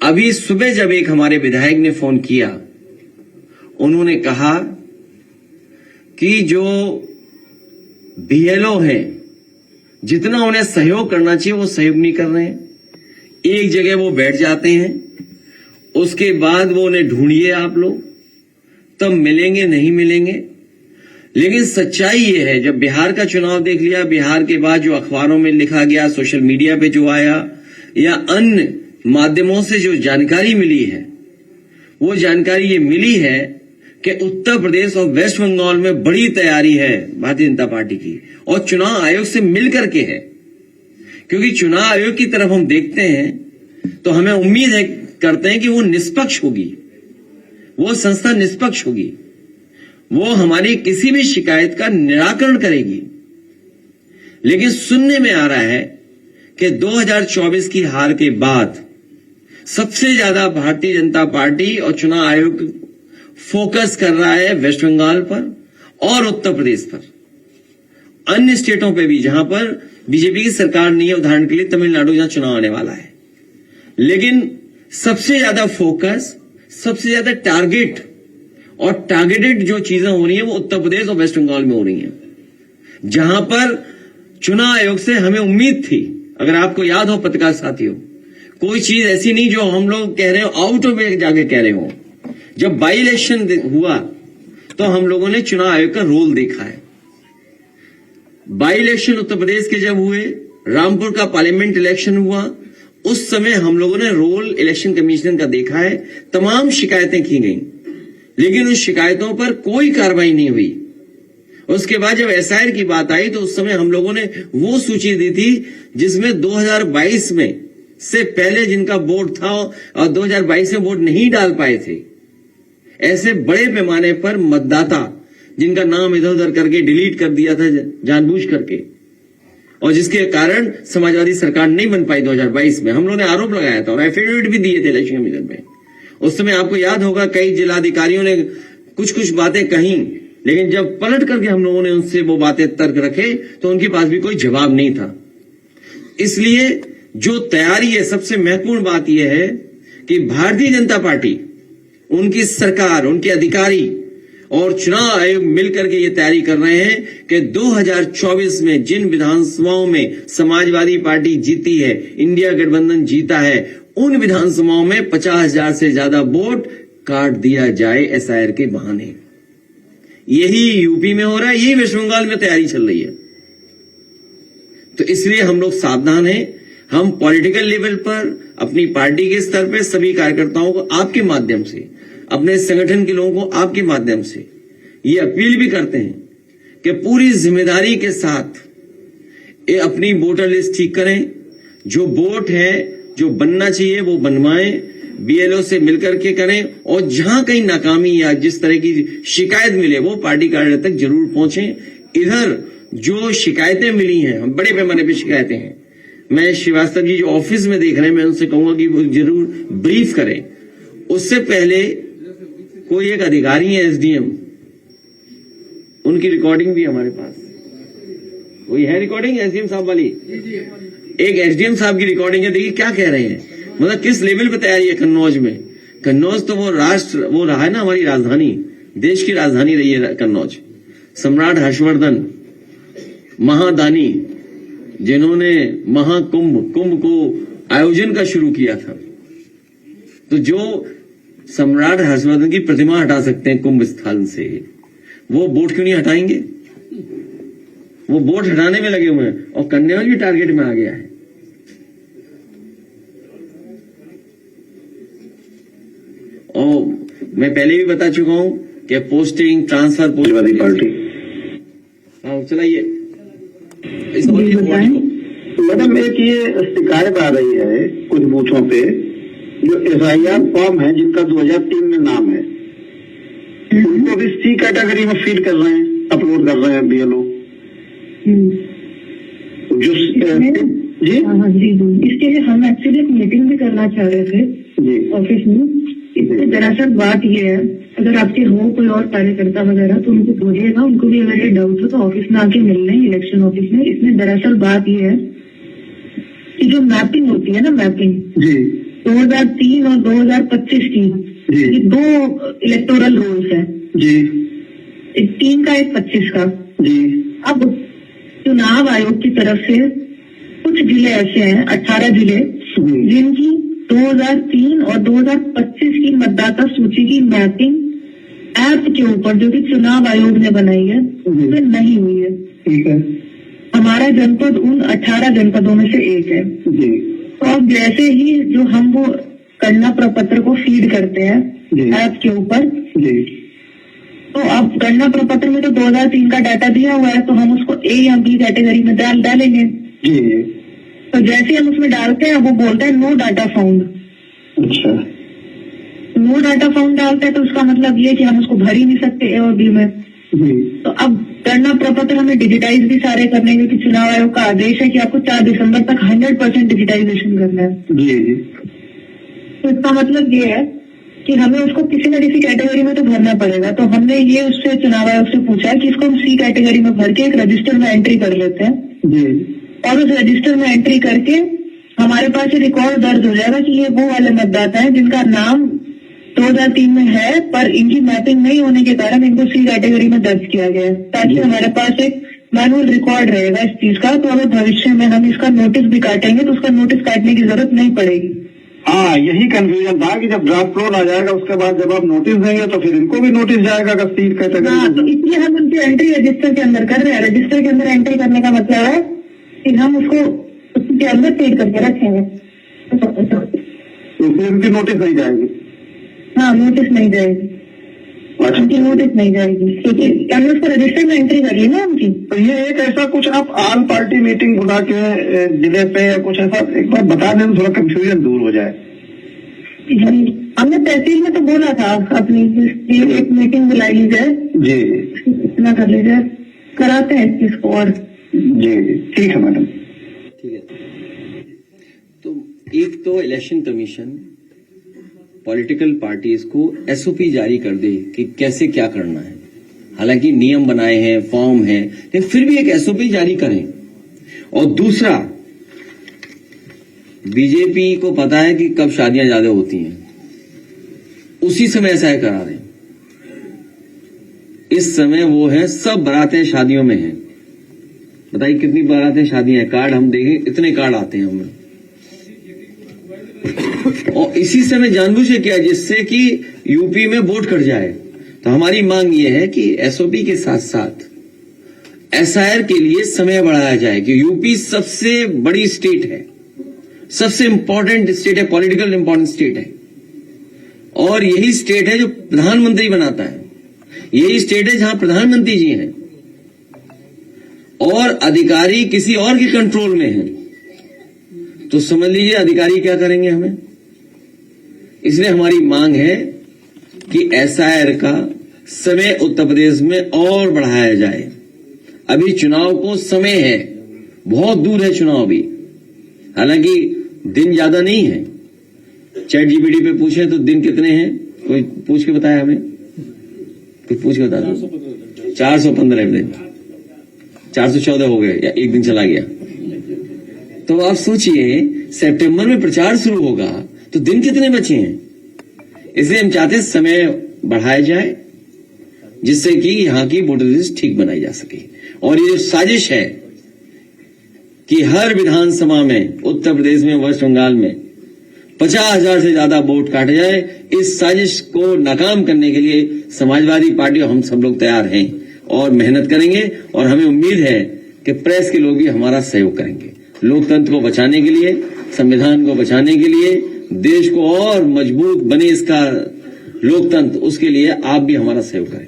अभी सुबह जब एक हमारे विधायक ने फोन किया, उन्होंने कहा कि जो बीएलओ हैं, जितना उन्हें सहयोग करना चाहिए वो सहयोग नहीं कर रहे हैं। एक जगह वो बैठ जाते हैं, उसके बाद वो उन्हें ढूंढिए आप लोग, तब मिलेंगे, नहीं मिलेंगे। लेकिन सच्चाई ये है, जब बिहार का चुनाव देख लिया, बिहार के बाद जो अखबारों में लिखा गया, सोशल मीडिया पे जो आया या अन्य माध्यमों से जो जानकारी मिली है, वो जानकारी ये मिली है कि उत्तर प्रदेश और वेस्ट बंगाल में बड़ी तैयारी है भारतीय जनता पार्टी की, और चुनाव आयोग से मिलकर के है। क्योंकि चुनाव आयोग की तरफ हम देखते हैं तो हमें उम्मीद है, करते हैं कि वो निष्पक्ष होगी, वो संस्था निष्पक्ष होगी, वो हमारी किसी भी शिकायत का निराकरण करेगी। लेकिन सुनने में आ रहा है कि 2024 की हार के बाद सबसे ज्यादा भारतीय जनता पार्टी और चुनाव आयोग फोकस कर रहा है वेस्ट बंगाल पर और उत्तर प्रदेश पर, अन्य स्टेटों पे भी जहां पर बीजेपी की सरकार नहीं है, उदाहरण के लिए तमिलनाडु जहां चुनाव आने वाला है। लेकिन सबसे ज्यादा फोकस, सबसे ज्यादा टारगेट और टारगेटेड जो चीजें हो रही हैं वो उत्तर प्रदेश और वेस्ट बंगाल में हो रही हैं, जहां पर चुनाव आयोग से हमें उम्मीद थी। अगर आपको याद हो पत्रकार साथियों, कोई चीज ऐसी नहीं जो हम लोग कह रहे हो आउट ऑफ वे जाके कह रहे हो। जब बाई इलेक्शन हुआ तो हम लोगों ने चुनाव आयोग का रोल देखा है। बाई इलेक्शन उत्तर प्रदेश के जब हुए, रामपुर का पार्लियामेंट इलेक्शन हुआ, उस समय हम लोगों ने रोल इलेक्शन कमीशन का देखा है। तमाम शिकायतें की गई, लेकिन उन शिकायतों पर कोई कार्रवाई नहीं हुई। उसके बाद जब एसआईआर की बात आई तो उस समय हम लोगों ने वो सूची दी थी जिसमें 2022 में से पहले जिनका वोट था और 2022 में वोट नहीं डाल पाए थे, ऐसे बड़े पैमाने पर मतदाता जिनका नाम इधर उधर करके डिलीट कर दिया था जानबूझ करके, और जिसके कारण समाजवादी सरकार नहीं बन पाई 2022 में। हम लोगों ने आरोप लगाया था और एफिडेविट भी दिए थे इलेक्शन कमीशन में। उस समय आपको याद होगा कई जिलाधिकारियों ने कुछ कुछ बातें कही, लेकिन जब पलट करके हम लोगों ने उनसे वो बातें तर्क रखे तो उनके पास भी कोई जवाब नहीं था। इसलिए जो तैयारी है, सबसे महत्वपूर्ण बात यह है कि भारतीय जनता पार्टी, उनकी सरकार, उनके अधिकारी और चुनाव आयोग मिलकर के ये तैयारी कर रहे हैं कि 2024 में जिन विधानसभाओं में समाजवादी पार्टी जीती है, इंडिया गठबंधन जीता है, उन विधानसभाओं में 50,000 से ज्यादा वोट काट दिया जाए एसआईआर के बहाने। यही यूपी में हो रहा है, यही वेस्ट बंगाल में तैयारी चल रही है। तो इसलिए हम लोग सावधान हैं। हम पॉलिटिकल लेवल पर, अपनी पार्टी के स्तर पर सभी कार्यकर्ताओं को आपके माध्यम से, अपने संगठन के लोगों को आपके माध्यम से ये अपील भी करते हैं कि पूरी जिम्मेदारी के साथ ये अपनी वोटर लिस्ट ठीक करें। जो वोट है, जो बनना चाहिए वो बनवाएं, बीएलओ से मिलकर के करें, और जहां कहीं नाकामी या जिस तरह की शिकायत मिले वो पार्टी कार्यालय तक जरूर पहुंचें। इधर जो शिकायतें मिली हैं, हम बड़े पैमाने पर शिकायतें हैं, मैं श्रीवास्तव जी जो ऑफिस में देख रहे हैं, मैं उनसे कहूंगा कि वो जरूर ब्रीफ करें। उससे पहले कोई एक अधिकारी है एसडीएम, उनकी रिकॉर्डिंग भी हमारे पास, कोई है रिकॉर्डिंग एसडीएम साहब वाली, एक एसडीएम साहब की रिकॉर्डिंग है। देखिए क्या कह रहे हैं, मतलब किस लेवल पे तैयारी है कन्नौज में। कन्नौज तो वो वो रहा है ना, हमारी राजधानी, देश की राजधानी रही है कन्नौज। सम्राट हर्षवर्धन महादानी, जिन्होंने कुंभ को आयोजन का शुरू किया था, तो जो सम्राट हर्षवर्धन की प्रतिमा हटा सकते हैं कुंभ स्थल से, वो बोट क्यों नहीं हटाएंगे? वो बोट हटाने में लगे हुए हैं, और कन्नौज भी टारगेट में आ गया है। और मैं पहले भी बता चुका हूं कि पोस्टिंग ट्रांसफर वाली पार्टी। हाँ चलाइए। मैडम एक ये शिकायत आ रही है कुछ बूथों पे, जो एफआईआर फॉर्म है जिनका 2003 में नाम है, उनको भी सी कैटेगरी में फीड कर रहे हैं, अपलोड कर रहे हैं बीएलओ। जो जी हाँ जी, इसके लिए हम एक्चुअली एक मीटिंग भी करना चाह रहे थे जी ऑफिस में। इसमें दरअसल बात ये है, अगर आपके हो कोई और कार्यकर्ता वगैरह तो उनको बोलिएगा, उनको भी अगर ये डाउट हो तो ऑफिस में आके मिल लें, इलेक्शन ऑफिस में। इसमें दरअसल बात ये है कि जो मैपिंग होती है ना, मैपिंग जी, 2003 और 2025 की जी। ये 2 इलेक्टोरल रोल्स है, जी। एक 3 का एक 25 का। जी। अब चुनाव आयोग की तरफ से कुछ जिले ऐसे हैं, 18 जिले, जिनकी 2003 और 2025 की मतदाता सूची की मैपिंग ऐप के ऊपर जो कि चुनाव आयोग ने बनाई है उसमें नहीं हुई है। ठीक है। हमारा जनपद उन 18 जनपदों में से एक है। जी। तो अब जैसे ही जो हम वो गणना प्रपत्र को फीड करते हैं जी। ऐप के ऊपर, जी। तो अब गणना प्रपत्र में तो 2003 का डाटा दिया हुआ है, तो हम उसको ए या बी कैटेगरी में डालेंगे। जी। तो जैसे हम उसमें डालते हैं वो बोलता है नो डाटा फाउंड। अच्छा। नो डाटा फाउंड डालते हैं तो उसका मतलब ये कि हम उसको भर ही नहीं सकते ए और बी में। जी। तो अब गणना प्रपत्र हमें डिजिटाइज भी सारे करने हैं, क्योंकि चुनाव आयोग का आदेश है कि आपको 4 दिसंबर तक 100% डिजिटाइजेशन करना है। जी। जी। तो इसका मतलब ये है कि हमें उसको किसी न किसी कैटेगरी में तो भरना पड़ेगा। तो हमने ये उससे चुनाव आयोग से पूछा कि इसको हम सी कैटेगरी में भर के एक रजिस्टर में एंट्री कर लेते हैं, जी। और उस रजिस्टर में एंट्री करके हमारे पास ये रिकॉर्ड दर्ज हो जाएगा कि ये वो वाले मतदाता हैं जिनका नाम 2003 में है, पर इनकी मैपिंग नहीं होने के कारण इनको सी कैटेगरी में दर्ज किया गया है, ताकि हमारे पास एक मैनुअल रिकॉर्ड रहेगा इस चीज का। तो अगर भविष्य में हम इसका नोटिस भी काटेंगे तो उसका नोटिस काटने की जरूरत नहीं पड़ेगी। हाँ, यही कंफ्यूजन था कि जब ड्राफ्ट फ्लोर आ जाएगा उसके बाद जब आप नोटिस देंगे तो फिर इनको भी नोटिस जाएगा अगर सीट हाँ, तो कैटेगरी। इसलिए हम उनकी एंट्री रजिस्टर के अंदर कर रहे हैं। रजिस्टर के अंदर एंट्री करने का मतलब है कि हम उसको उसके अंदर फीड करके रखेंगे। तो फिर उनकी नोटिस नहीं जाएगी। हाँ, नोटिस नहीं जाएगी, अच्छा। उनकी नोटिस नहीं जाएगी, क्योंकि हमने उसको रजिस्टर में एंट्री करी ना उनकी। तो ये एक ऐसा कुछ आप ऑल पार्टी मीटिंग बुला के जिले पे या कुछ ऐसा एक बार बता दें तो थोड़ा कंफ्यूजन दूर हो जाए। हमने तहसील में तो बोला था अपनी एक मीटिंग बुलाई ली जाए, जी। इतना कर लीजिए, कराते हैं इस चीज को। और जी, ठीक है मैडम। ठीक है। तो एक तो इलेक्शन कमीशन पॉलिटिकल पार्टीज को एसओपी जारी कर दे कि कैसे क्या करना है। हालांकि नियम बनाए हैं, फॉर्म है, लेकिन फिर भी एक एसओपी जारी करें। और दूसरा, बीजेपी को पता है कि कब शादियां ज्यादा होती हैं, उसी समय ऐसा करा रहे हैं। इस समय वो है, सब बारातें शादियों में हैं। बताइए कितनी बारातें शादियां हैं, कार्ड हम देखें इतने कार्ड आते हैं हमें। और इसी समय जानबूझ के किया जिससे कि यूपी में वोट कट जाए। तो हमारी मांग ये है कि एसओपी के साथ साथ एसआईआर के लिए समय बढ़ाया जाए कि यूपी सबसे बड़ी स्टेट है, सबसे इंपॉर्टेंट स्टेट है, पॉलिटिकल इंपॉर्टेंट स्टेट है, और यही स्टेट है जो प्रधानमंत्री बनाता है, यही स्टेट है जहां प्रधानमंत्री जी हैं और अधिकारी किसी और के कंट्रोल में हैं। तो समझ लीजिए अधिकारी क्या करेंगे हमें। इसलिए हमारी मांग है कि एसआईआर का समय उत्तर प्रदेश में और बढ़ाया जाए। अभी चुनाव को समय है, बहुत दूर है चुनाव भी, हालांकि दिन ज्यादा नहीं है। चैट जीपीटी पे पूछे तो दिन कितने हैं, कोई पूछ के बताया हमें, कोई पूछ के बता दो। 415 दिन, 414 हो गए या एक दिन चला गया। तो आप सोचिए सितंबर में प्रचार शुरू होगा तो दिन कितने बचे हैं। इसलिए हम चाहते हैं समय बढ़ाया जाए जिससे कि यहां की वोटर लिस्ट ठीक बनाई जा सके। और ये जो साजिश है कि हर विधानसभा में उत्तर प्रदेश में, वेस्ट बंगाल में 50,000 से ज्यादा वोट काटे जाए, इस साजिश को नाकाम करने के लिए समाजवादी पार्टी और हम सब लोग तैयार हैं और मेहनत करेंगे। और हमें उम्मीद है कि प्रेस के लोग भी हमारा सहयोग करेंगे। लोकतंत्र को बचाने के लिए, संविधान को बचाने के लिए, देश को और मजबूत बने इसका लोकतंत्र, उसके लिए आप भी हमारा सहयोग करें।